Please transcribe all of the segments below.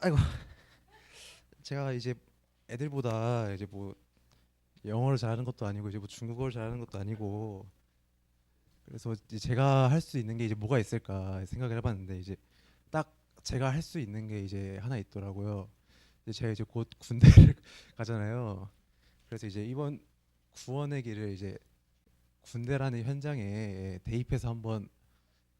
아이고, 제가 이제 애들보다 이제 뭐 영어를 잘하는 것도 아니고 이제 뭐 중국어를 잘하는 것도 아니고, 그래서 이제 제가 할 수 있는 게 이제 뭐가 있을까 생각을 해봤는데, 이제 딱 제가 할 수 있는 게 이제 하나 있더라고요. 이제 제가 이제 곧 군대를 가잖아요. 그래서 이제 이번 구원의 길을 이제 군대라는 현장에 대입해서 한번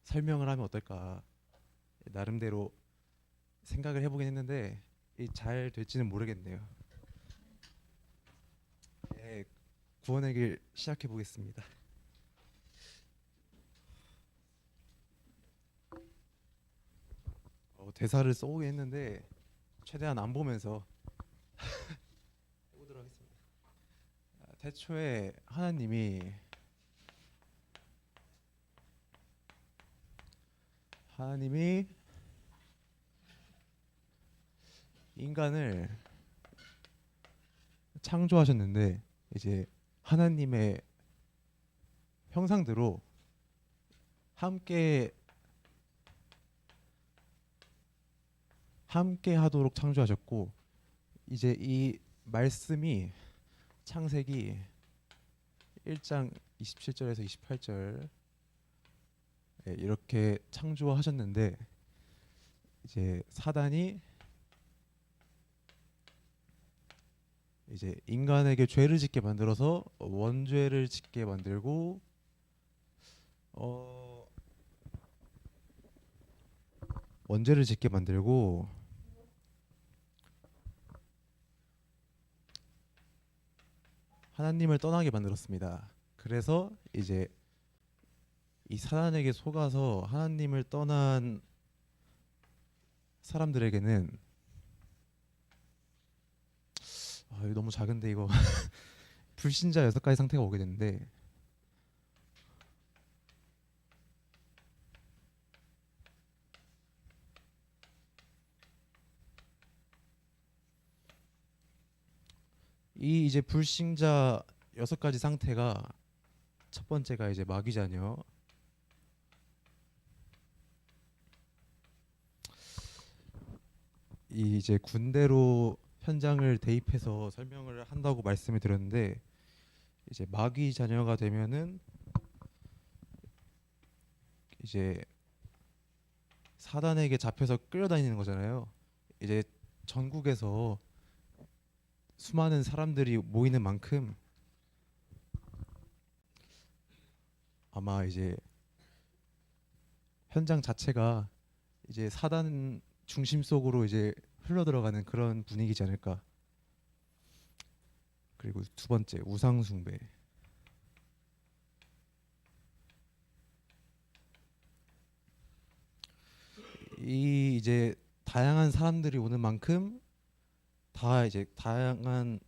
설명을 하면 어떨까, 나름대로 생각을 해보긴 했는데 잘 될지는 모르겠네요. 예, 구원의 길 시작해 보겠습니다. 대사를 써오긴 했는데 최대한 안 보면서 해보도록 하겠습니다. 태초에 하나님이 인간을 창조하셨는데, 이제 하나님의 형상대로 함께 함께 하도록 창조하셨고, 이제 이 말씀이 창세기 1장 27절에서 28절 이렇게 창조하셨는데, 이제 사단이 이제 인간에게 죄를 짓게 만들어서 원죄를 짓게 만들고, 어, 원죄를 짓게 만들고 하나님을 떠나게 만들었습니다. 그래서 이제 이 사단에게 속아서 하나님을 떠난 사람들에게는, 이거 너무 작은데 이거 불신자 6가지 상태가 오게 되는데, 이 이제 불신자 6가지 상태가, 첫 번째가 이제 마귀자녀. 이 이제 군대로 현장을 대입해서 설명을 한다고 말씀을 드렸는데, 이제 마귀 자녀가 되면은 이제 사단에게 잡혀서 끌려다니는 거잖아요. 이제 전국에서 수많은 사람들이 모이는 만큼 아마 이제 현장 자체가 이제 사단 중심 속으로 이제 흘러 들어가는 그런 분위기지 않을까. 그리고 두 번째, 우상 숭배. 이 이제 다양한 사람들이 오는 만큼 다 이제 다양한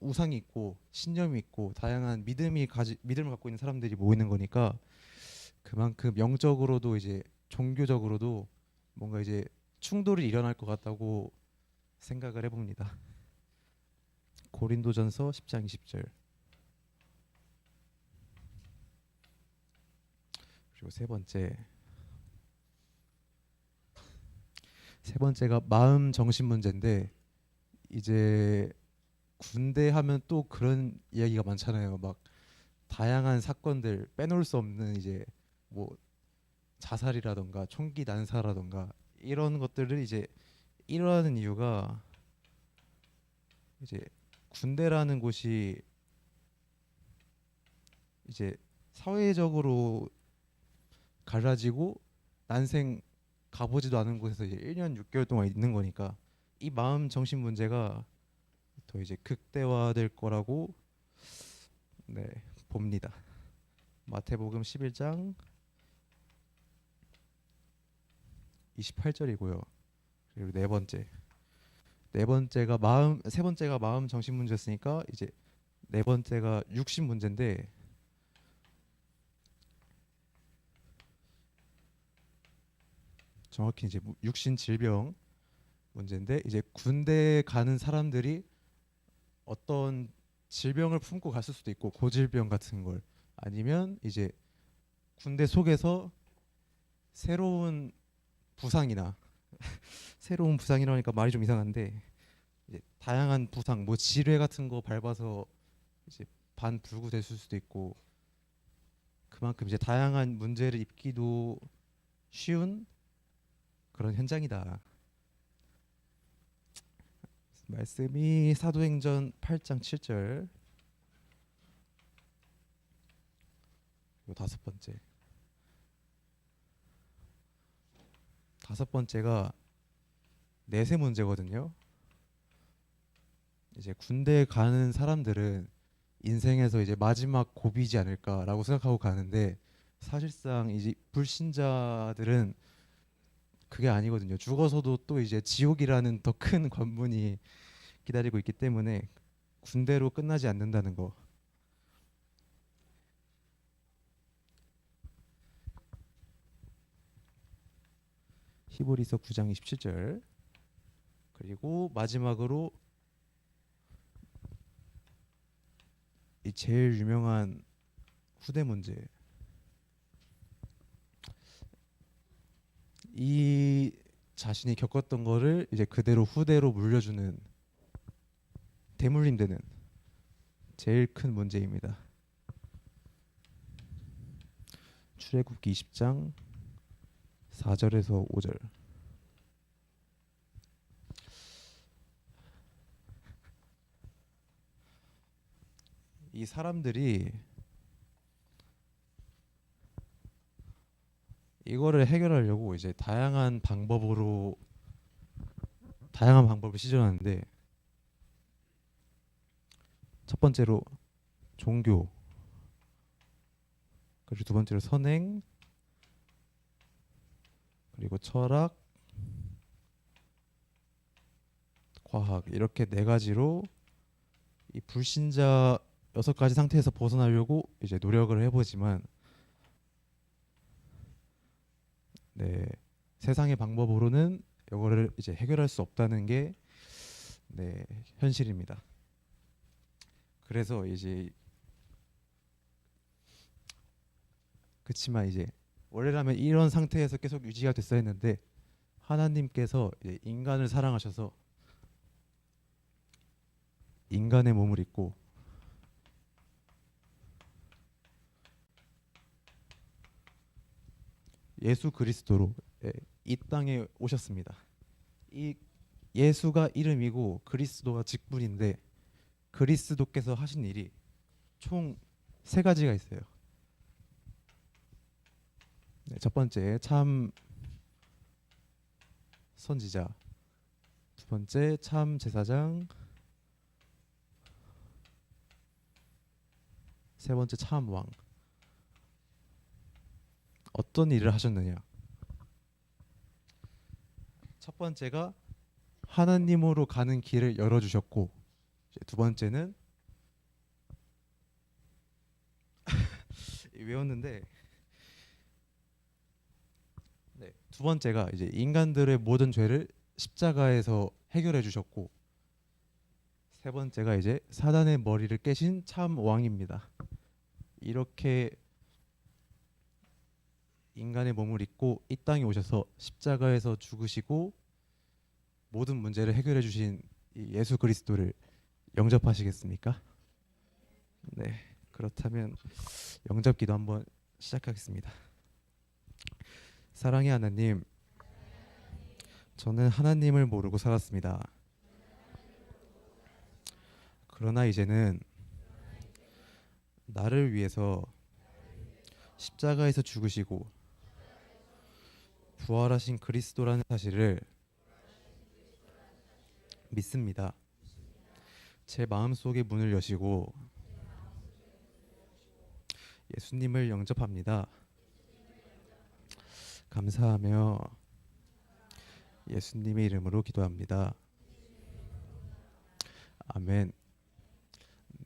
우상이 있고 신념이 있고 다양한 믿음을 갖고 있는 사람들이 모이는 거니까, 그만큼 영적으로도 이제 종교적으로도 뭔가 이제 충돌이 일어날 것 같다고 생각을 해봅니다. 고린도전서 10장 20절. 그리고 세 번째가 마음 정신 문제인데, 이제 군대 하면 또 그런 이야기가 많잖아요. 막 다양한 사건들 빼놓을 수 없는 이제 뭐 자살이라던가 총기 난사라던가 이런 것들을 이제 일어나는 이유가, 이제 군대라는 곳이 이제 사회적으로 갈라지고 난생 가보지도 않은 곳에서 이제 1년 6개월 동안 있는 거니까, 이 마음 정신 문제가 더 이제 극대화될 거라고, 네, 봅니다. 마태복음 11장 28절이고요. 그리고 세 번째가 마음 정신 문제였으니까, 이제 네 번째가 육신 문제인데, 정확히 이제 육신 질병 문제인데, 이제 군대 가는 사람들이 어떤 질병을 품고 갔을 수도 있고, 고질병 같은 걸, 아니면 이제 군대 속에서 새로운 부상이나 새로운 부상이라니까 말이 좀 이상한데 이제 다양한 부상, 뭐 지뢰 같은 거 밟아서 이제 반불구 됐을 수도 있고 그만큼 이제 다양한 문제를 입기도 쉬운 그런 현장이다. 말씀이 사도행전 8장 7절. 요 다섯 번째가 내세 문제거든요. 이제 군대 가는 사람들은 인생에서 이제 마지막 고비지 않을까라고 생각하고 가는데 사실상 이제 불신자들은 그게 아니거든요. 죽어서도 또 이제 지옥이라는 더 큰 관문이 기다리고 있기 때문에 군대로 끝나지 않는다는 거. 히브리서 9장 27절. 그리고 마지막으로 이 제일 유명한 후대 문제. 이 자신이 겪었던 거를 이제 그대로 후대로 물려주는 대물림 되는 제일 큰 문제입니다. 출애굽기 20장 4절에서 5절. 이 사람들이 이거를 해결하려고 이제 다양한 방법을 시전하는데 첫 번째로 종교, 그리고 두 번째로 선행, 그리고 철학, 과학 이렇게 네 가지로 이 불신자 6가지 상태에서 벗어나려고 이제 노력을 해보지만 네, 세상의 방법으로는 이거를 이제 해결할 수 없다는 게 네, 현실입니다. 그래서 이제 그치만 이제 원래라면 이런 상태에서 계속 유지가 됐어야 했는데 하나님께서 이제 인간을 사랑하셔서 인간의 몸을 입고 예수 그리스도로 이 땅에 오셨습니다. 이 예수가 이름이고 그리스도가 직분인데 그리스도께서 하신 일이 총 3가지가 있어요. 네, 첫 번째 참 선지자, 두 번째 참 제사장, 세 번째 참 왕. 어떤 일을 하셨느냐? 첫 번째가 하나님으로 가는 길을 열어주셨고, 두 번째는 외웠는데, 네, 두 번째가 이제 인간들의 모든 죄를 십자가에서 해결해 주셨고, 세 번째가 이제 사단의 머리를 깨신 참 왕입니다. 이렇게 인간의 몸을 입고 이 땅에 오셔서 십자가에서 죽으시고 모든 문제를 해결해 주신 이 예수 그리스도를 영접하시겠습니까? 네, 그렇다면 영접기도 한번 시작하겠습니다. 사랑의 하나님, 저는 하나님을 모르고 살았습니다. 그러나 이제는 나를 위해서 십자가에서 죽으시고 부활하신 그리스도라는 사실을 믿습니다. 제 마음속의 문을 여시고 예수님을 영접합니다. 감사하며 예수님의 이름으로 기도합니다. 아멘.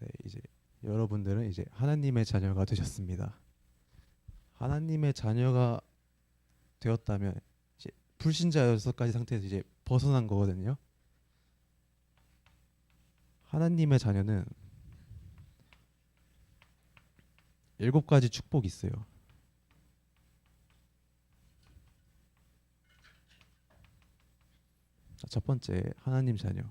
네, 이제 여러분들은 이제 하나님의 자녀가 되셨습니다. 하나님의 자녀가 되었다면 이제 불신자 6가지 상태에서 이제 벗어난 거거든요. 하나님의 자녀는 7가지 축복이 있어요. 자, 첫 번째 하나님 자녀.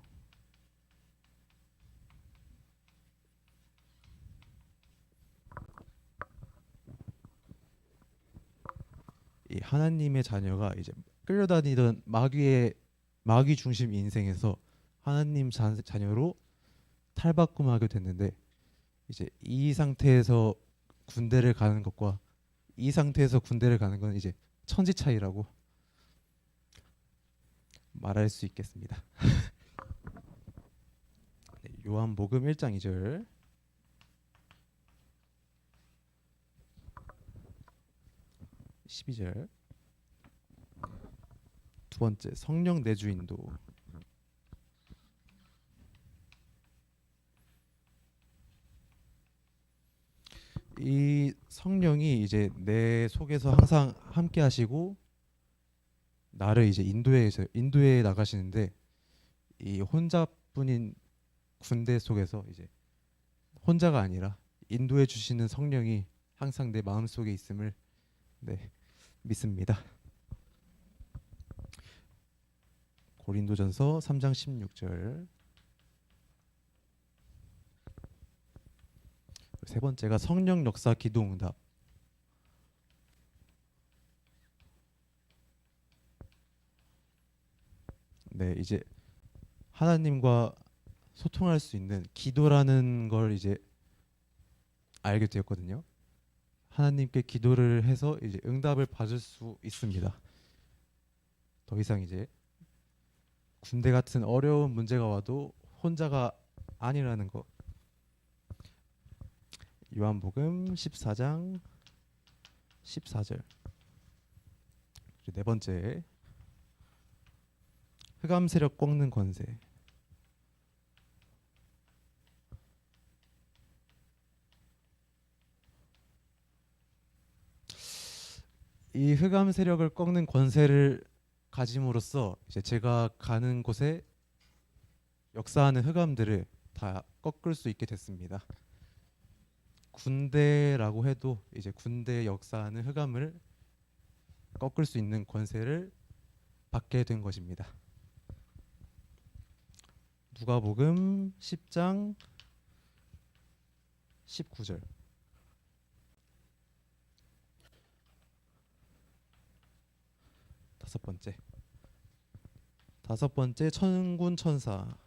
이 하나님의 자녀가 이제 끌려다니던 마귀 중심 인생에서 하나님 자녀로 탈바꿈하게 됐는데, 이제 이 상태에서 군대를 가는 것과 이 상태에서 군대를 가는 건 이제 천지 차이라고 말할 수 있겠습니다. 네, 요한복음 1장 2절 12절. 두 번째 성령 내주인도. 이 성령이 이제 내 속에서 항상 함께 하시고 나를 이제 인도해 나가시는데, 이 혼자뿐인 군대 속에서 이제 혼자가 아니라 인도해 주시는 성령이 항상 내 마음속에 있음을, 네, 믿습니다. 고린도전서 3장 16절. 세 번째가 성령 역사 기도응답. 네, 이제 하나님과 소통할 수 있는 기도라는 걸 이제 알게 되었거든요. 하나님께 기도를 해서 이제 응답을 받을 수 있습니다. 더 이상 이제 군대 같은 어려운 문제가 와도 혼자가 아니라는 거. 요한복음 14장 14절. 네 번째 흑암 세력 꺾는 권세. 이 흑암 세력을 꺾는 권세를 가짐으로써 이제 제가 가는 곳에 역사하는 흑암들을 다 꺾을 수 있게 됐습니다. 군대라고 해도 이제 군대에 역사하는 흑암을 꺾을 수 있는 권세를 받게 된 것입니다. 누가복음 10장 19절. 다섯 번째 천군 천사.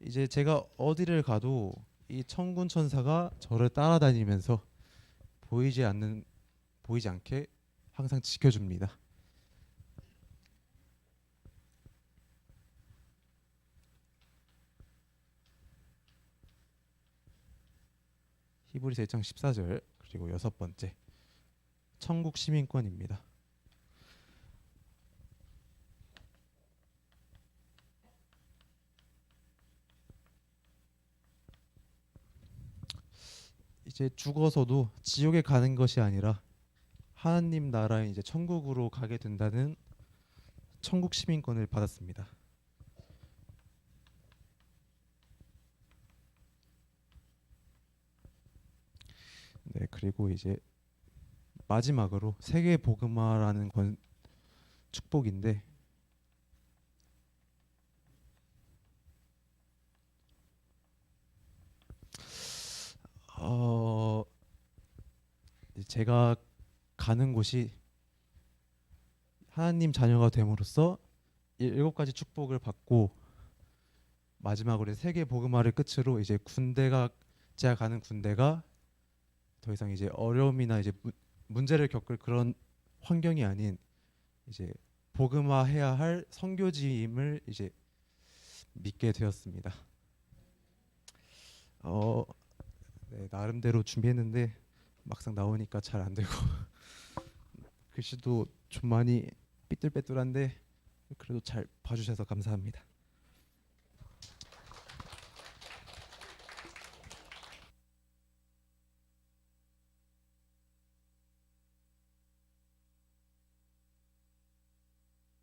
이제 제가 어디를 가도 이 천군 천사가 저를 따라다니면서 보이지 않게 항상 지켜줍니다. 히브리서 1장 14절. 그리고 여섯 번째 천국 시민권입니다. 이제 죽어서도 지옥에 가는 것이 아니라 하나님 나라에 이제 천국으로 가게 된다는 천국 시민권을 받았습니다. 네, 그리고 이제 마지막으로 세계 복음화라는 축복인데, 제가 가는 곳이 하나님 자녀가 됨으로써 일곱 가지 축복을 받고, 마지막으로 세계 복음화를 끝으로 이제 제가 가는 군대가 더 이상 이제 어려움이나 이제 문제를 겪을 그런 환경이 아닌 이제 복음화해야 할 선교지임을 이제 믿게 되었습니다. 네, 나름대로 준비했는데 막상 나오니까 잘 안 되고 글씨도 좀 많이 삐뚤빼뚤한데 그래도 잘 봐주셔서 감사합니다.